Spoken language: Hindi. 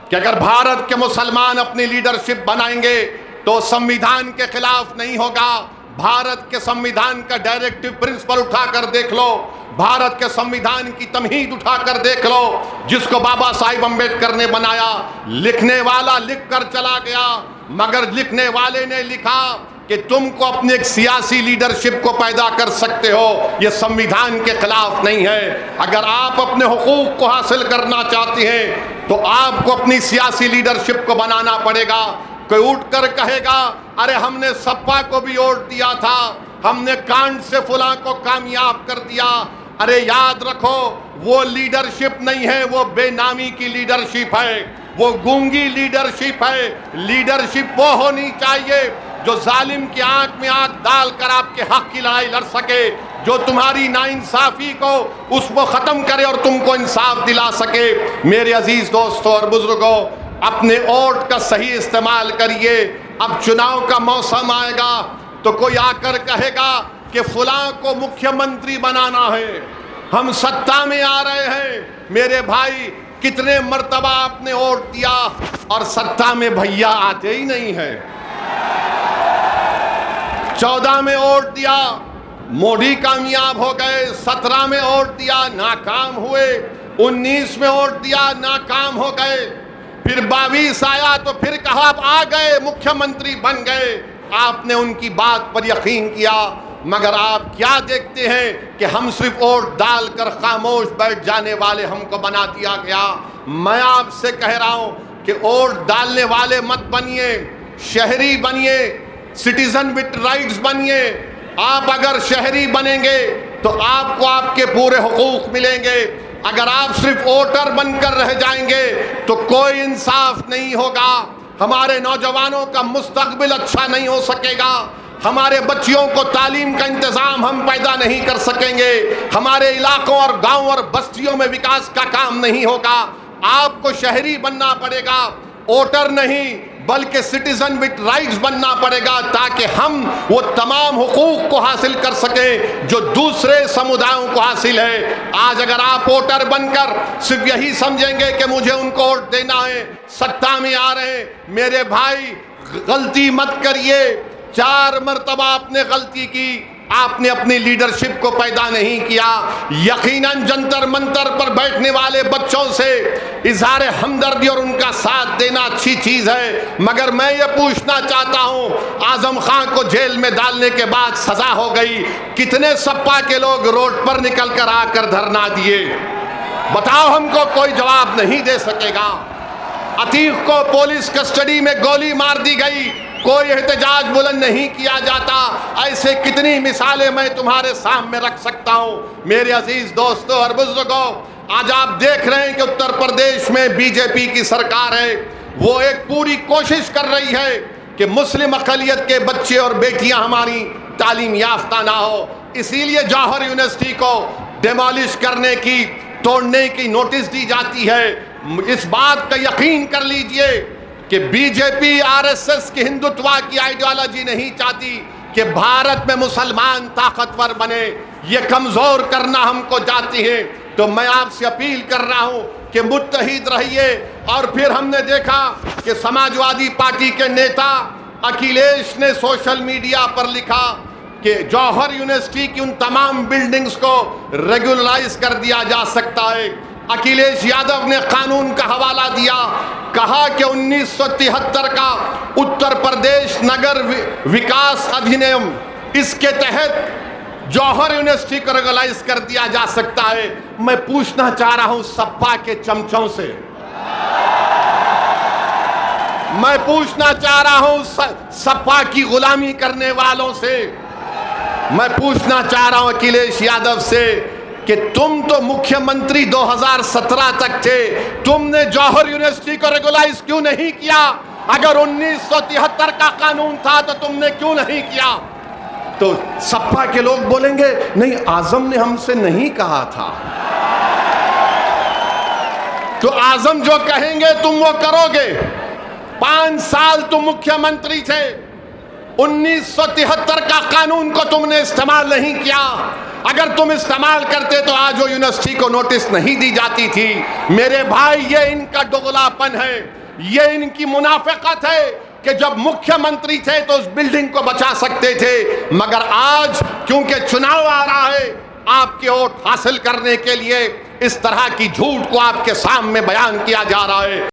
कि अगर भारत के मुसलमान अपनी लीडरशिप बनाएंगे तो संविधान के खिलाफ नहीं होगा। भारत के संविधान का डायरेक्टिव प्रिंसिपल उठाकर देख लो, भारत के संविधान की तमहीद उठाकर देख लो, जिसको बाबा साहिब अम्बेडकर ने बनाया। लिखने वाला लिख कर चला गया, मगर लिखने वाले ने लिखा कि तुमको अपनी एक सियासी लीडरशिप को पैदा कर सकते हो, यह संविधान के खिलाफ नहीं है। अगर आप अपने हुकूक को हासिल करना चाहते हैं तो आपको अपनी सियासी लीडरशिप को बनाना पड़ेगा। कोई उठकर कहेगा अरे हमने सपा को भी वोट दिया था, हमने कांड से फुला को कामयाब कर दिया। अरे याद रखो, वो लीडरशिप नहीं है, वो बेनामी की लीडरशिप है, वो गूंगी लीडरशिप है। लीडरशिप वो होनी चाहिए जो जालिम की आंख में आंख डालकर आपके हक की लड़ाई लड़ सके, जो तुम्हारी नाइंसाफी को उसको खत्म करे और तुमको इंसाफ दिला सके। मेरे अजीज दोस्तों और बुजुर्गों, अपने वोट का सही इस्तेमाल करिए। अब चुनाव का मौसम आएगा तो कोई आकर कहेगा कि फलां को मुख्यमंत्री बनाना है, हम सत्ता में आ रहे हैं। मेरे भाई, कितने मर्तबा आपने वोट दिया और सत्ता में भैया आते ही नहीं है। 14 में वोट दिया, मोदी कामयाब हो गए। 17 में वोट दिया, नाकाम हुए। 19 में वोट दिया, नाकाम हो गए। फिर 22 आया तो फिर कहा आप आ गए, मुख्यमंत्री बन गए। आपने उनकी बात पर यकीन किया, मगर आप क्या देखते हैं कि हम सिर्फ वोट डालकर खामोश बैठ जाने वाले हमको बना दिया गया। मैं आपसे कह रहा हूं कि वोट डालने वाले मत बनिए, शहरी बनिए, सिटीजन विद राइट्स बनिए। आप अगर शहरी बनेंगे तो आपको आपके पूरे हुकूक मिलेंगे। अगर आप सिर्फ वोटर बनकर रह जाएंगे तो कोई इंसाफ नहीं होगा। हमारे नौजवानों का मुस्तकबिल अच्छा नहीं हो सकेगा, हमारे बच्चियों को तालीम का इंतजाम हम पैदा नहीं कर सकेंगे, हमारे इलाकों और गांव और बस्तियों में विकास का काम नहीं होगा। आपको शहरी बनना पड़ेगा, वोटर नहीं बल्कि सिटीजन विद राइट्स बनना पड़ेगा, ताकि हम वो तमाम हुकूक को हासिल कर सकें जो दूसरे समुदायों को हासिल है। आज अगर आप वोटर बनकर सिर्फ यही समझेंगे कि मुझे उनको वोट देना है, सत्ता में आ रहे हैं, मेरे भाई गलती मत करिए। 4 मरतबा आपने गलती की, आपने अपनी लीडरशिप को पैदा नहीं किया। यकीनन जंतर मंतर पर बैठने वाले बच्चों से इजहार हमदर्दी और उनका साथ देना अच्छी चीज है, मगर मैं ये पूछना चाहता हूं, आजम खान को जेल में डालने के बाद सजा हो गई, कितने सपा के लोग रोड पर निकल कर आकर धरना दिए? बताओ, हमको कोई जवाब नहीं दे सकेगा। अतीक को पुलिस कस्टडी में गोली मार दी गई, कोई एहतजाज बुलंद नहीं किया जाता। ऐसे कितनी मिसालें मैं तुम्हारे सामने रख सकता हूं। मेरे अजीज दोस्तों और बुजुर्गों, आज आप देख रहे हैं कि उत्तर प्रदेश में बीजेपी की सरकार है, वो एक पूरी कोशिश कर रही है कि मुस्लिम अक़लियत के बच्चे और बेटियां हमारी तालीम याफ्ता ना हो। इसीलिए जौहर यूनिवर्सिटी को डिमोलिश करने की, तोड़ने की नोटिस दी जाती है। इस बात का यकीन कर लीजिए कि बीजेपी आरएसएस की हिंदुत्व की आइडियोलॉजी नहीं चाहती कि भारत में मुसलमान ताकतवर बने, ये कमजोर करना हमको चाहती है। तो मैं आपसे अपील कर रहा हूं कि मुत्तहिद रहिए। और फिर हमने देखा कि समाजवादी पार्टी के नेता अखिलेश ने सोशल मीडिया पर लिखा कि जौहर यूनिवर्सिटी की उन तमाम बिल्डिंग्स को रेगुलराइज कर दिया जा सकता है। अखिलेश यादव ने कानून का हवाला दिया, कहा कि 1973 का उत्तर प्रदेश नगर विकास अधिनियम, इसके तहत जौहर यूनिवर्सिटी को रेगुलराइज कर दिया जा सकता है। मैं पूछना चाह रहा हूं सपा के चमचों से, मैं पूछना चाह रहा हूं सपा की गुलामी करने वालों से, मैं पूछना चाह रहा हूं अखिलेश यादव से कि तुम तो मुख्यमंत्री 2017 तक थे, तुमने जौहर यूनिवर्सिटी को रेगुलाइज क्यों नहीं किया? अगर 1973 का कानून था तो तुमने क्यों नहीं किया? तो सपा के लोग बोलेंगे नहीं, आजम ने हमसे नहीं कहा था। तो आजम जो कहेंगे तुम वो करोगे। 5 साल तुम मुख्यमंत्री थे, 1973 का कानून को तुमने इस्तेमाल नहीं किया। अगर तुम इस्तेमाल करते तो आज वो यूनिवर्सिटी को नोटिस नहीं दी जाती थी। मेरे भाई, ये इनका दोगलापन है, ये इनकी मुनाफिकत है कि जब मुख्यमंत्री थे तो उस बिल्डिंग को बचा सकते थे, मगर आज क्योंकि चुनाव आ रहा है, आपके वोट हासिल करने के लिए इस तरह की झूठ को आपके सामने बयान किया जा रहा है।